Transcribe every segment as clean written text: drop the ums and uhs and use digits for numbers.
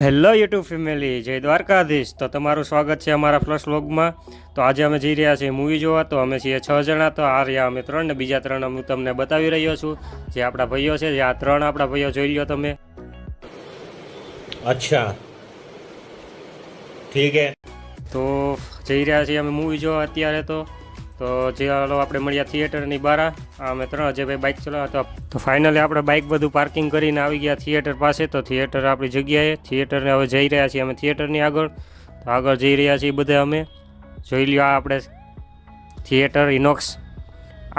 Hello YouTube family, જય દ્વારકાધીશ. તો તમારું સ્વાગત છે અમારા પ્લસ વ્લોગમાં. તો આજે અમે જઈ રહ્યા છીએ મૂવી જોવા. તો અમે છીએ 6 જણા. તો આ રહ્યા અમે 3 ને બીજા 3 હું તમને બતાવી રહ્યો છું. જે આપણા ભાઈઓ છે, જે આ 3 આપણા ભાઈઓ જોઈ લો તમે. અચ્છા ઠીક હે. તો જઈ રહ્યા છીએ અમે મૂવી જોવા અત્યારે. તો ચાલો આપણે મળ્યા થિયેટરની બહાર. અમે 3 અજયભાઈ બાઇક ચલાવતા. તો ફાઇનલી આપણે બાઇક બધું પાર્કિંગ કરીને આવી ગયા થિયેટર પાસે. તો થિયેટર આપણી જગ્યાએ થિયેટરને હવે જઈ રહ્યા છીએ અમે થિયેટરની આગળ. તો આગળ જઈ રહ્યા છીએ બધે અમે. જોઈ લ્યો આ આપણે થિયેટર ઇનોક્સ.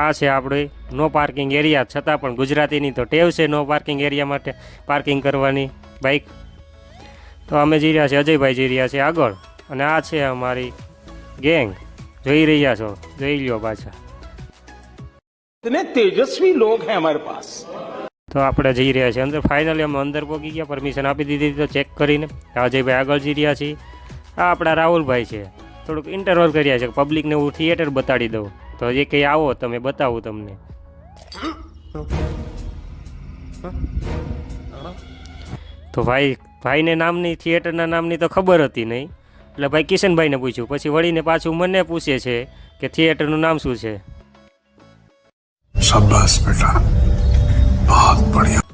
આ છે આપણે નો પાર્કિંગ એરિયા. છતાં પણ ગુજરાતીની તો ટેવ છે નો પાર્કિંગ એરિયા માટે પાર્કિંગ કરવાની બાઇક. તો અમે જઈ રહ્યા છીએ, અજયભાઈ જઈ રહ્યા છીએ આગળ. અને આ છે અમારી ગેંગ. જોઈ રહ્યા છો, જોઈ લ્યો પાછા. इतने तेजस्वी लोग हैं हमारे पास. તો આપણે જઈ રહ્યા છીએ અંદર. ફાઇનલી અમે અંદર પહોંચી ગયા, પરમિશન આપી દીધી તો ચેક કરીને. અજયભાઈ આગળ જઈ રહ્યા છીએ. આ આપણા રાહુલભાઈ છે. થોડુંક ઇન્ટરવલ કર્યા છે, પબ્લિકને હું થિયેટર બતાડી દઉં. તો એ કંઈ આવો તમે બતાવું તમને. તો ભાઈને નામની થિયેટરના નામની તો ખબર હતી નહીં. એટલે ભાઈ કિશનભાઈને પૂછ્યું, પછી વળીને પાછું મને પૂછે છે કે થિયેટરનું નામ શું છે. શાબાશ બેટા, બહુત બઢિયા.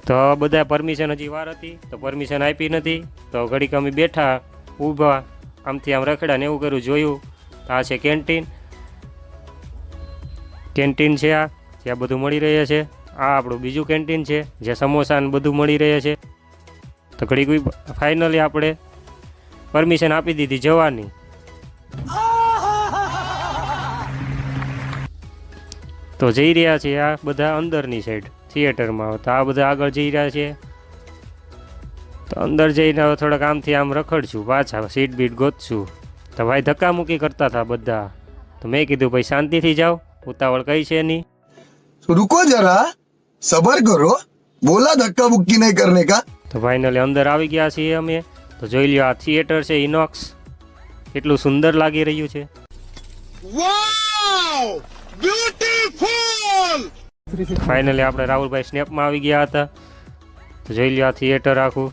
તો બધા પરમિશન હજી વાર હતી તો પરમિશન આપી નથી. તો ઘડીક અમે બેઠા ઊભા, આમથી આમ રખડા ને એવું કર્યું. જોયું તો આ છે કેન્ટીન. કેન્ટીન છે આ, જ્યાં બધું મળી રહે છે. આ આપણું બીજું કેન્ટીન છે, જ્યાં સમોસા ને બધું મળી રહે છે. તો ઘડીક ફાઇનલી આપણે પરમિશન આપી દીધી જવાની. તો જઈ રહ્યા છીએ આ બધા અંદરની સાઈડ થિયેટરમાં. તો આ બધા આગળ જઈ રહ્યા છે. તો અંદર જઈને હવે થોડાક આમથી આમ રખડશું, પાછા સીટ બીટ ગોતશું. તો ભાઈ ધક્કામુક્કી કરતા હતા બધા. તો મેં કીધું ભાઈ શાંતિથી જાઓ, ઉતાવળ કઈ છે નહીં. रुको जरा, सबर करो, बोला धक्का मुक्की नहीं करने का. તો ફાઇનલી અંદર આવી ગયા છીએ અમે. તો જોઈ લ્યો આ થિયેટર છે ઇનોક્સ. એટલું સુંદર લાગી રહ્યું છે. ફાઇનલી આપણે રાહુલભાઈ સ્નેપમાં આવી ગયા હતા. તો જોઈ લ્યો આ થિયેટર આખું.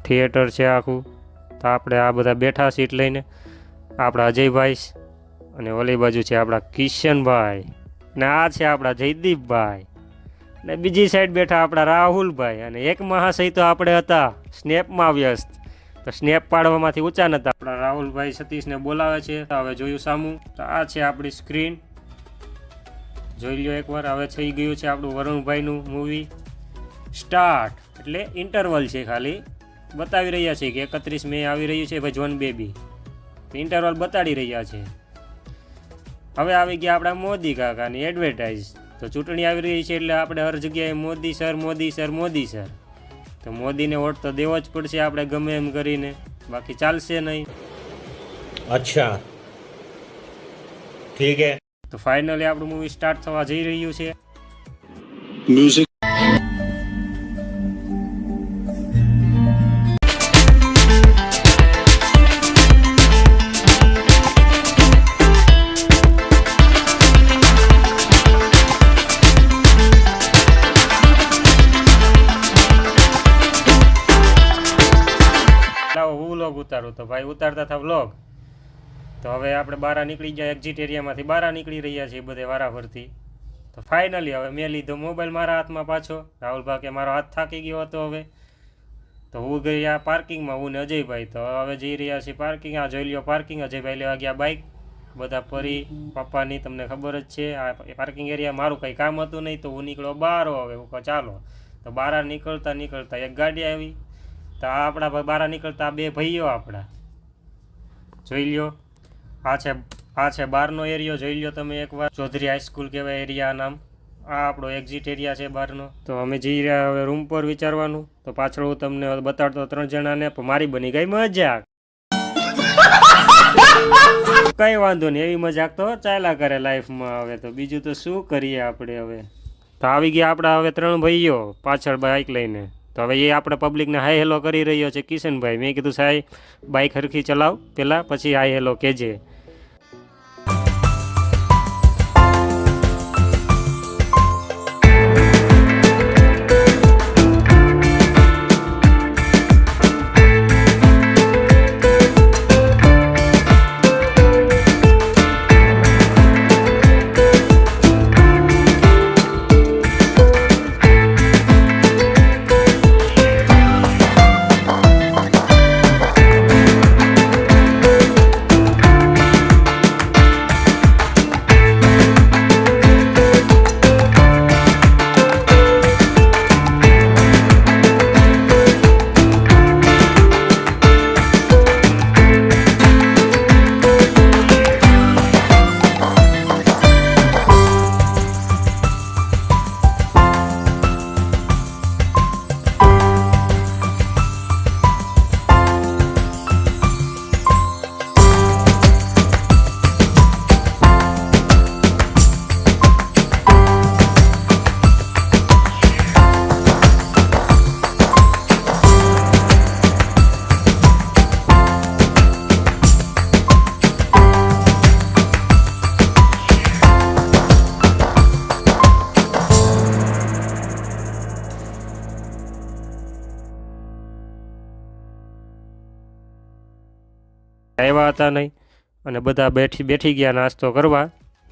થિયેટર છે આખું. તો આપણે આ બધા બેઠા સીટ લઈને. આપણા અજયભાઈ અને ઓલી બાજુ છે આપણા કિશનભાઈ ને આ છે આપણા જયદીપભાઈ ને બીજી સાઈડ બેઠા આપણા રાહુલભાઈ. અને એક મહાશય તો આપણે હતા સ્નેપમાં વ્યસ્ત. તો સ્નેપ પાડવામાંથી ઊંચા નતા. આપણા રાહુલભાઈ સતીશને બોલાવે છે. તો હવે જોયું સામું. તો આ છે આપણી સ્ક્રીન. જોઈ લ્યો એકવાર. હવે થઈ ગયું છે આપણું વરુણભાઈનું મૂવી સ્ટાર્ટ. એટલે ઇન્ટરવલ છે, ખાલી બતાવી રહ્યા છે કે 31 મે આવી રહ્યું છે ભાઈ જોન બેબી. તો ઇન્ટરવલ બતાડી રહ્યા છે. હવે આવી ગયા આપણા મોદી કાકાની એડવર્ટાઇઝ. તો ચૂંટણી આવી રહી છે એટલે આપણે હર જગ્યાએ Modi sir, Modi sir, Modi sir. તો મોદીને વોટ તો દેવો જ પડશે આપણે ગમે એમ કરીને, બાકી ચાલશે નહીં. અચ્છા ઠીક હે. તો ફાઇનલી આપણું મૂવી સ્ટાર્ટ થવા જઈ રહ્યું છે. म्यूजिक. વ્લોગ ઉતારું. તો ભાઈ ઉતારતા હતા વ્લોગ. તો હવે આપણે બહાર નીકળી ગયા, એક્ઝિટ એરિયામાંથી બહાર નીકળી રહ્યા છીએ બધે વારાફરતી. તો ફાઇનલી હવે મેં લીધો મોબાઈલ મારા હાથમાં પાછો. રાહુલભાઈ કે મારો હાથ થાકી ગયો હતો હવે. તો હું ગયા પાર્કિંગમાં, હું ને અજયભાઈ. તો હવે જઈ રહ્યા છીએ પાર્કિંગ. આ જોઈ લ્યો પાર્કિંગ. અજયભાઈ લેવા ગયા બાઇક. બધા ફરી પપ્પાની તમને ખબર જ છે આ પાર્કિંગ એરિયા. મારું કંઈ કામ હતું નહીં તો હું નીકળ્યો બહાર. હવે હું કહું ચાલો. તો બહાર નીકળતા એક ગાડી આવી. તો આ આપણા બહાર નીકળતા બે ભાઈઓ આપણા. જોઈ લ્યો આ છે બહારનો એરિયો. જોઈ લ્યો તમે એકવાર. ચૌધરી હાઈસ્કૂલ કહેવાય એરિયા નામ. આ આપણો એક્ઝિટ એરિયા છે બહારનો. તો અમે જઈ રહ્યા હવે રૂમ પર વિચારવાનું. તો પાછળ હું તમને બતાડતો 3 જણાને. પણ મારી બની ગઈ મજાક. કઈ વાંધો નહીં, એવી મજાક તો ચાલ્યા કરે લાઈફમાં. હવે તો બીજું તો શું કરીએ આપણે હવે. તો આવી ગયા આપણા હવે 3 ભાઈઓ પાછળ બાઇક લઈને. તો હવે એ આપણે પબ્લિકને હાય હેલો કરી રહ્યો છે કિશનભાઈ. મેં કીધું સાહેબ બાઇક હરખી ચલાવ પહેલાં, પછી હાય હેલો કહેજે. આવ્યા હતા નહીં, અને બધા બેઠી ગયા નાસ્તો કરવા,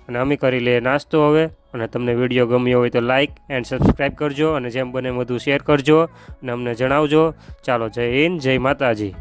અને અમે કરી લઈએ નાસ્તો હવે. અને તમને વિડીયો ગમ્યો હોય તો લાઇક એન્ડ સબસ્ક્રાઈબ કરજો, અને જેમ બને વધુ શેર કરજો, અને અમને જણાવજો. ચાલો, જય હિન્દ, જય માતાજી.